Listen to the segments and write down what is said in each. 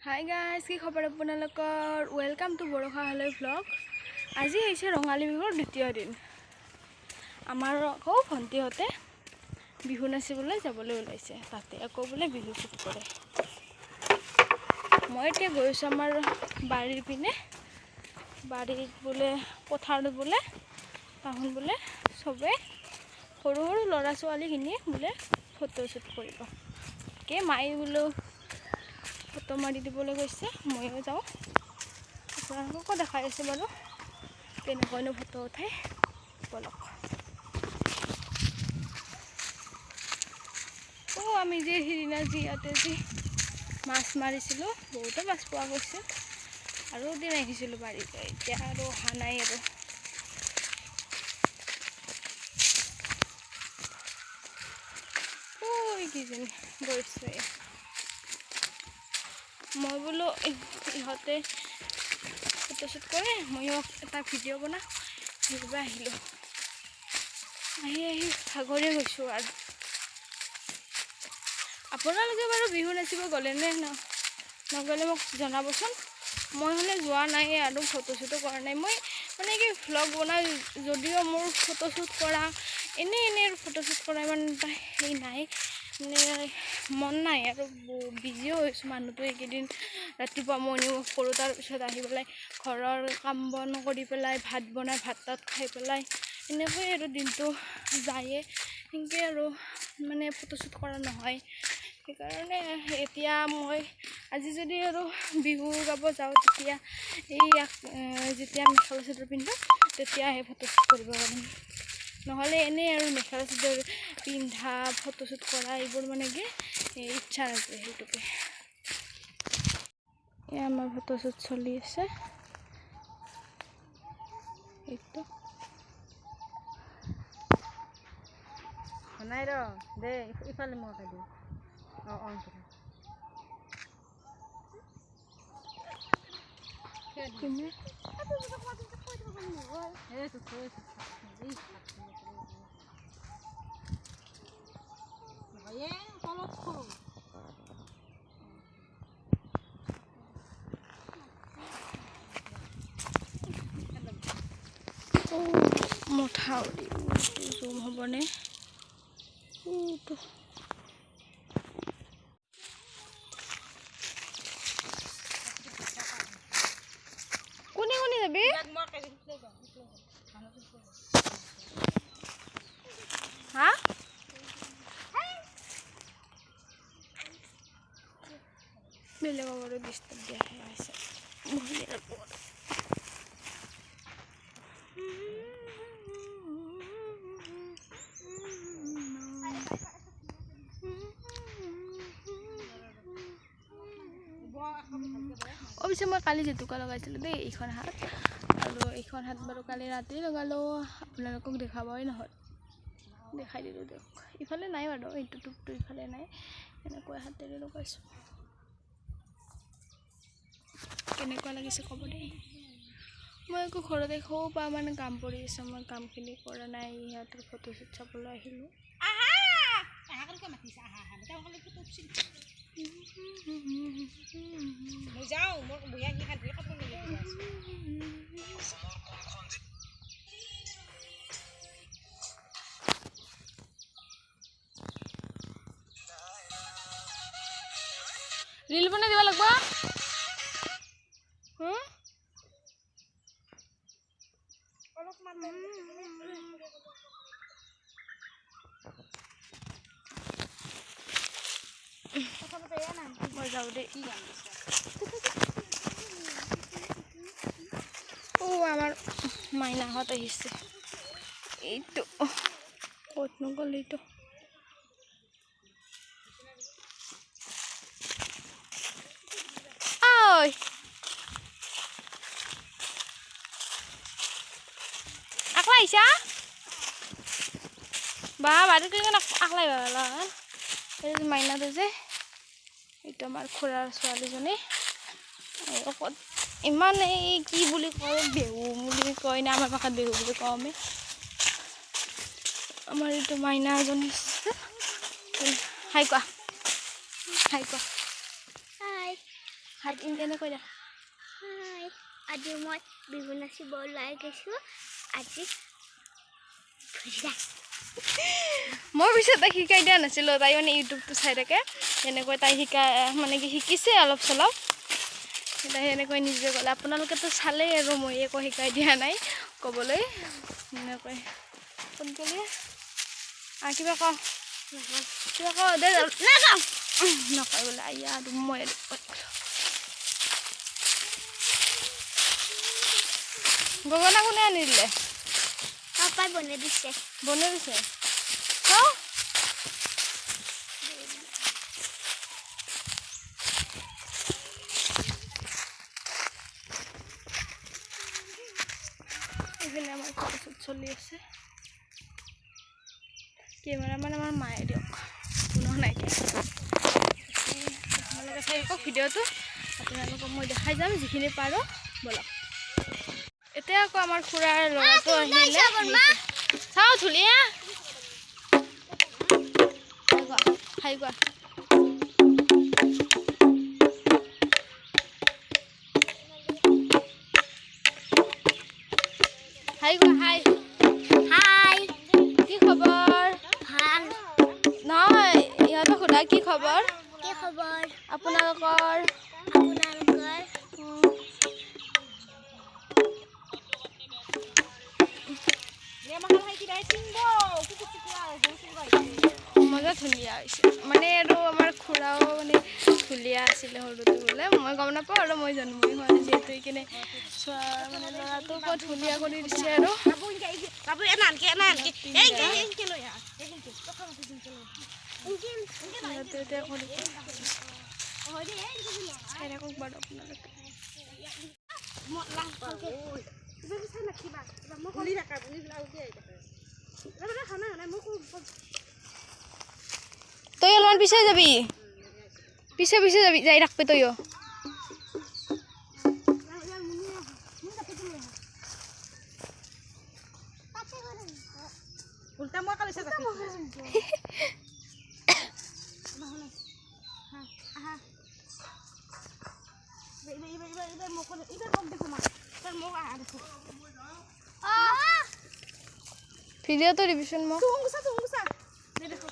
High guys की खबर आपनलोकर welcome to Barkha हालय vlog. आज है रंगाली बिहुर द्वितीय दिन। आमार আকৌ भंटीहते बिहु नाचिबले जाबले ओलाइছে ताते আকৌ बोले बिहु शूट करे। मैं এতিয়া গৈছো आमार बारीर पिने बारीत बोले पथार बोले ताहुन बोले सबे सरू सरू लड़ा छोवालीखिनिये बोले फटो शूट करिब के माई बोलो फटो मारि दिबले গৈছে ময়ো যাওঁ আপোনালোকক দেখাই আছে বাৰু কেনেকৈনো ফটো উঠাই বলক। আমি যে সিদিনা যি ইয়াতে যি মাছ মাৰিছিলোঁ বহুতে মাছ পোৱা গৈছিল আৰু দিন আহিছিলোঁ বাৰীতে এতিয়া আৰু অহা নাই আৰু কিজনী গৈছে। मैं बोलो इहते फोटोशूट करे मयो एटा भिडिओ बना हिरबा आहिलो भागरे गइसो आरो आपनालोके बारो बिहु नाचिब गले ने नगले मक जनाबसोन। मैं हले जोआ नाइ आरो फोटोशूटो करा नाइ। मैं माने कि व्लग बना जदिओ मोर फोटोशूट करा एने फोटोशूट करा इमान हेइ नाइ মানে मन নাই আৰু বিজিও হৈছো মানুহটো এইকেইদিন ৰাতিপুৱা মৰ্নিং ৱাক কৰোঁ তাৰপিছত আহি পেলাই ঘৰৰ কাম বন কৰি পেলাই ভাত বনাই ভাত তাত খাই পেলাই এনেকৈ আৰু দিনটো যায়ে সেনেকৈ আৰু মানে ফটোশ্বুট কৰা নহয়। সেইকাৰণে এতিয়া মই আজি যদি আৰু বিহু গাব যাওঁ তেতিয়া যেতিয়া মেখেলা চাদৰ পিন্ধো তেতিয়াহে ফটোশ্বুট কৰিব পাৰিম। নহলে এনে আৰু মেখেলা চাদৰ পিন্ধা ফটোশ্বুট কৰা এইবোৰ মানে কি ইচ্ছা আছে সেইটোকে। আমাৰ ফটোশ্বুট চলি আছে এইটো নাই ৰ দে ইফালে মই কাটি অন কিনে মথাউৰি জুম হ'বনে কোনে কোনে যাবি হা বেলেগক বাৰু ডিষ্টাৰ্ব দিয়াহে হৈছে মহিলাৰ ওপৰত। অৱশ্যে মই কালি জেতুকা লগাইছিলোঁ দেই এইখন হাত আৰু এইখন হাত বাৰু কালি ৰাতি লগালোঁ আপোনালোকক দেখাবই নহ'ল দেখাই দিলোঁ দিয়ক। ইফালে নাই বাৰু এইটো টুপটো ইফালে নাই এনেকৈ হাতেৰে লগাইছোঁ কেনেকুৱা লাগিছে ক'ব দেই। মই একো ঘৰতে খোৱা পা মানে কাম কৰি আছোঁ মই কামখিনি কৰা নাই সিহঁতৰ ফটোশ্বুট চাবলৈ আহিলোঁ। रील बना दिवा लगबा जाऊ दे आमार माइनाहत आहिছে এইটো ক'তনো গ'ল এইটো ঐ আকলা আহিছা বা বাড়িতে আকলাই বাবা এই মাইনাটো যে এইটো আমাৰ খুৰাৰ ছোৱালীজনী ইমান এই কি বুলি কয় বেহু বুলি কয় না আমাৰ ভাষাত বেহু বুলি কওঁ আমি। আমাৰ এইটো মাইনা এজনী হাই কোৱা হাই হাত ইন কেনে কৈ দে হাই আজি মই বিহু নাচিব ওলাই গৈছোঁ আজি মই পিছত তাই শিকাই দিয়া নাছিলোঁ তাই মানে ইউটিউবটো চাই থাকে এনেকৈ তাই মানে কি শিকিছে অলপ চলপ তাই এনেকৈ নিজে ক'লে আপোনালোকেতো চালেই আৰু মই একো শিকাই দিয়া নাই ক'বলৈ এনেকৈ ক'ত গ'লি কিবা ক দে নাযাওঁ নকয় বোলে আইয়া আৰু মই গগনা কোনে আনি দিলে পাপাই বনাই দিছে এইপিনে আমাৰ ফটোশ্বুট চলি আছে কেমেৰামেন আমাৰ মায়ে দিয়ক কোনো নাইকিয়া আপোনালোকে চাই থাকক ভিডিঅ'টো আপোনালোকক মই দেখাই যাম যিখিনি পাৰোঁ ব'লক এতিয়া আকৌ আমাৰ খুৰাৰ ল'ৰাটো আহিলে চাওঁ ধুনীয়া খাই কোৱা হাই কোৱা হাই হাই কি খবৰ ভাল নহয় ইহঁতক সোধা কি খবৰ আপোনালোকৰ মজা ধুনীয়া হৈছে মানে আৰু আমাৰ খুৰাও মানে ধুনীয়া আছিলে সৰুতে বোলে মই গম নাপাওঁ আৰু মই জন্মই হোৱা নাই যিহেতু এইখিনি মানে ল'ৰাটো বৰ ধুনীয়া কৰি দিছে আৰু চাই থাকক বাৰু আপোনালোকে তই অলপমান পিছে যাবি পিছে যাবি যাই রাখবি তইও উল্টা মই কালিছে যাবি ভিডিও তো রিভিশন মো দেখো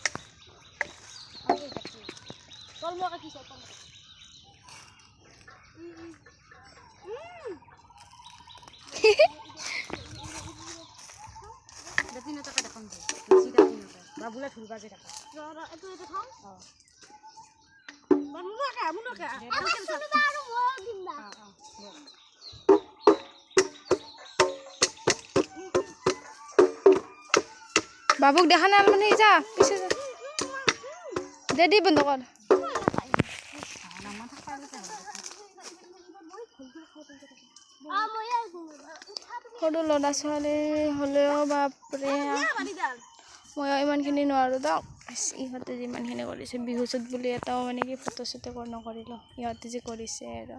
চল মো কি সব দেখিনা টাকা দেখুন সিধা দিন বাবুলা ফুলবা যে টাকা এটো খাও মুনুকা আর মো দিনবা বাবুক দেখা না মানে যা পিছে যা দে দি বন্ধ কর সৰু ল'ৰা ছোৱালী হ'লেও বাপৰে মই ইমানখিনি নোৱাৰোঁ দিয়ক ইহঁতে যিমানখিনি কৰিছে বিহুচুত বুলি এটাও মানে কি ফটো চুটো নকৰিলোঁ ইহঁতে যে কৰিছে আৰু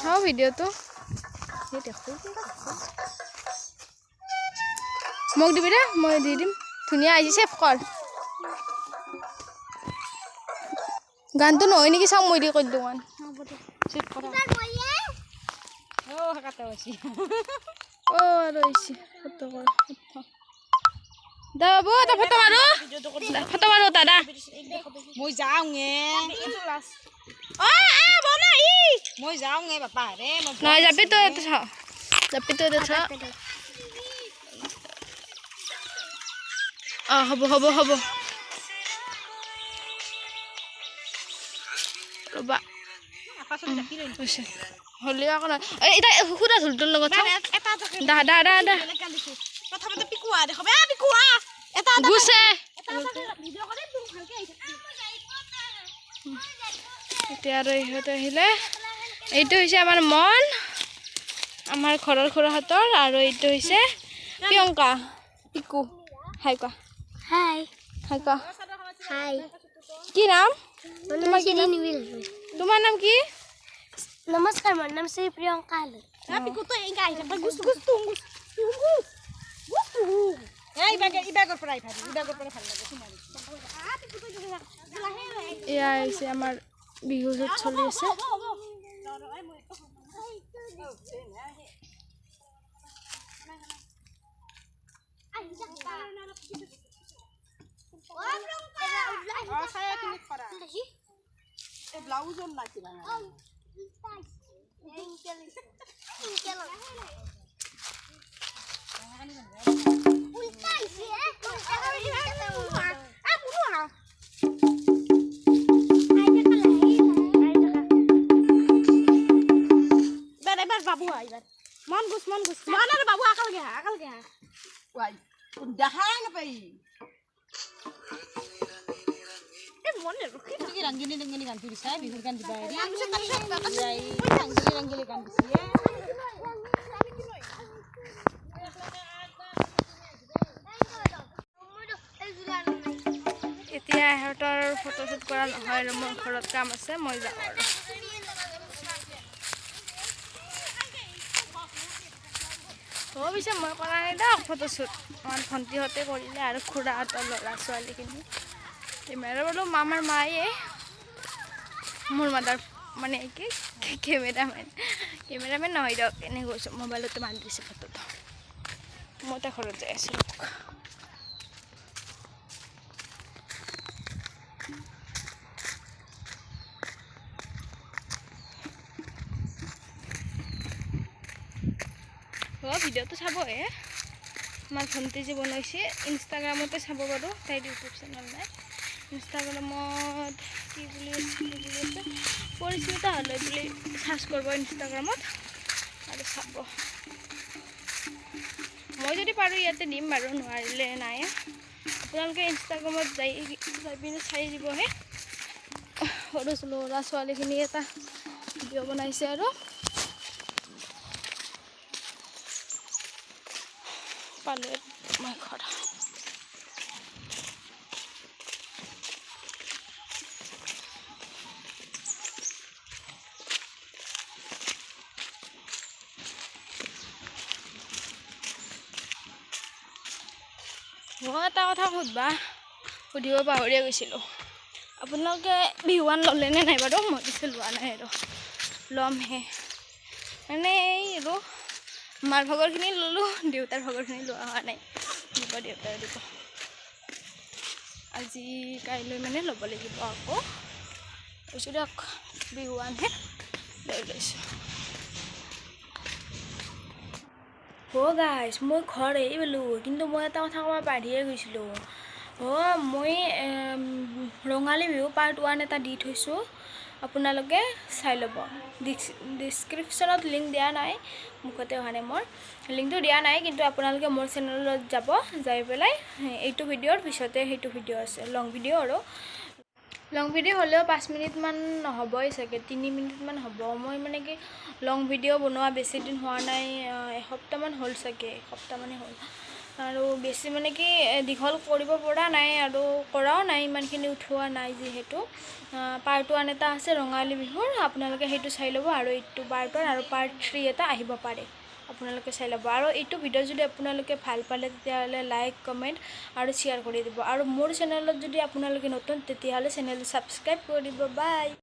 চাওঁ ভিডিঅ'টো দেখোঁ মোক দিবি দে মই দি দিম ধুনীয়া আহিছে ছেভ কৰ গানটো নহয় নেকি চাওঁ মই দি কৈ দিওঁ ছেভ কৰা আৰু আহিছে ফটো কৰ দে বাবু এটা ফটো মাৰো দাদা মই যাওঁগে মই যাওঁগে বাপা ৰে নহয় যাবি তই এটা চাওঁ যাবি তই এটা চাওঁ হ'ব ৰ'বা হ'লেও আকৌ নহয় এতিয়া সুধা ঢোলটোৰ লগত গুছে এতিয়া আৰু ইহঁতে আহিলে এইটো হৈছে আমাৰ মন আমাৰ ঘৰৰ খুৰাহঁতৰ আৰু এইটো হৈছে প্ৰিয়ংকা পিকু হাই কোৱা হাই কোৱা হাই কি নাম তোমাৰ নাম কি নমস্কাৰ মোৰ নাম শ্ৰী প্ৰিয়ংকা এই ইবাগৰ পৰা ভাল লাগে তোমাৰ এয়া আহিছে আমাৰ বিহু য'ত চলি আছে বাবু এইবাৰ মন গুছ মন আৰু বাবু আকালকে হা ওয়াই দেখাই নাপাই এ মনে ৰখি কি ৰংগিনী গান দিছা বিহুৰ গান দিবা এৰি ৰংগিনী গান দিছি এতিয়া ইহঁতৰ ফটোশ্বুট কৰা নহয় আৰু মোৰ ঘৰত কাম আছে মই যাওঁ আৰু পিছে মই কৰা নাই দিয়ক ফটোশ্বুট আমাৰ ভণ্টিহঁতে কৰিলে আৰু খুৰাহঁতৰ ল'ৰা ছোৱালীখিনি কেমেৰা বোলো আমাৰ মায়ে মোৰ মাদাৰ মানে কি কেমেৰামেন নহয় দিয়ক এনেই গৈছোঁ মোবাইলতে মাৰি দিছে ফটোটো মই তাৰ ঘৰত যাই আছোঁ ভিডিঅ'টো চাবহে আমাৰ ভণ্টি যে বনাইছে ইনষ্টাগ্ৰামতে চাব পাৰো তাইৰ ইউটিউব চেনেল নাই ইনষ্টাগ্ৰামত কি বুলি আছে পৰিস্মিতা হালৈ বুলি চাৰ্চ কৰিব ইনষ্টাগ্ৰামত আৰু চাব মই যদি পাৰোঁ ইয়াতে দিম বাৰু নোৱাৰিলে নাই আপোনালোকে ইনষ্টাগ্ৰামত যাই পিনে চাই দিবহে সৰু ল'ৰা ছোৱালীখিনি এটা ভিডিঅ' বনাইছে আৰু পালে মই ঘৰ মই এটা কথা সুধিব পাহৰিয়ে গৈছিলোঁ আপোনালোকে বিহুৱান ল'লেনে নাই বাৰু মই পিছে লোৱা নাই আৰু ল'মহে মানে এই আৰু মাৰ ভাগৰখিনি ল'লোঁ দেউতাৰ ভাগৰখিনি লোৱা হোৱা নাই দিব দেউতাই দিব আজি কাইলৈ মানে ল'ব লাগিব আকৌ কৈছোঁ দিয়ক বিহুৱানহে লৈ লৈছোঁ গাইছ মই ঘৰ এৰি পালোঁ কিন্তু মই এটা কথা ক'ব পাহৰিয়ে গৈছিলোঁ মই ৰঙালী বিহু পাৰ্ট 1 এটা দি থৈছোঁ আপোনালোকে চাই ল'ব ডিছক্ৰিপশ্যনত লিংক দিয়া নাই মুখতে অহা নাই মোৰ লিংকটো দিয়া নাই কিন্তু আপোনালোকে মোৰ চেনেলত যাব যাই পেলাই এইটো ভিডিঅ'ৰ পিছতে সেইটো ভিডিঅ' আছে লং ভিডিঅ' আৰু লং ভিডিঅ' হ'লেও 5 মিনিটমান নহ'বই চাগে 3 মিনিটমান হ'ব মই মানে কি লং ভিডিঅ' বনোৱা বেছি দিন হোৱা নাই এসপ্তাহমান হ'ল চাগে এসপ্তাহমানেই হ'ল আৰু বেছি মানে কি দীঘল কৰিব পৰা নাই আৰু কৰাও নাই ইমানখিনি উঠোৱা নাই যিহেতু পাৰ্ট 1 এটা আছে ৰঙালী বিহুৰ আপোনালোকে সেইটো চাই ল'ব আৰু এইটো পাৰ্ট 1 আৰু পাৰ্ট 3 এটা আহিব পাৰে আপোনালোকে চাই ল'ব আৰু এইটো ভিডিঅ' যদি আপোনালোকে ভাল পালে তেতিয়াহ'লে লাইক কমেণ্ট আৰু শ্বেয়াৰ কৰি দিব আৰু মোৰ চেনেলত যদি আপোনালোকে নতুন তেতিয়াহ'লে চেনেলটো ছাবস্ক্ৰাইব কৰি দিব বাই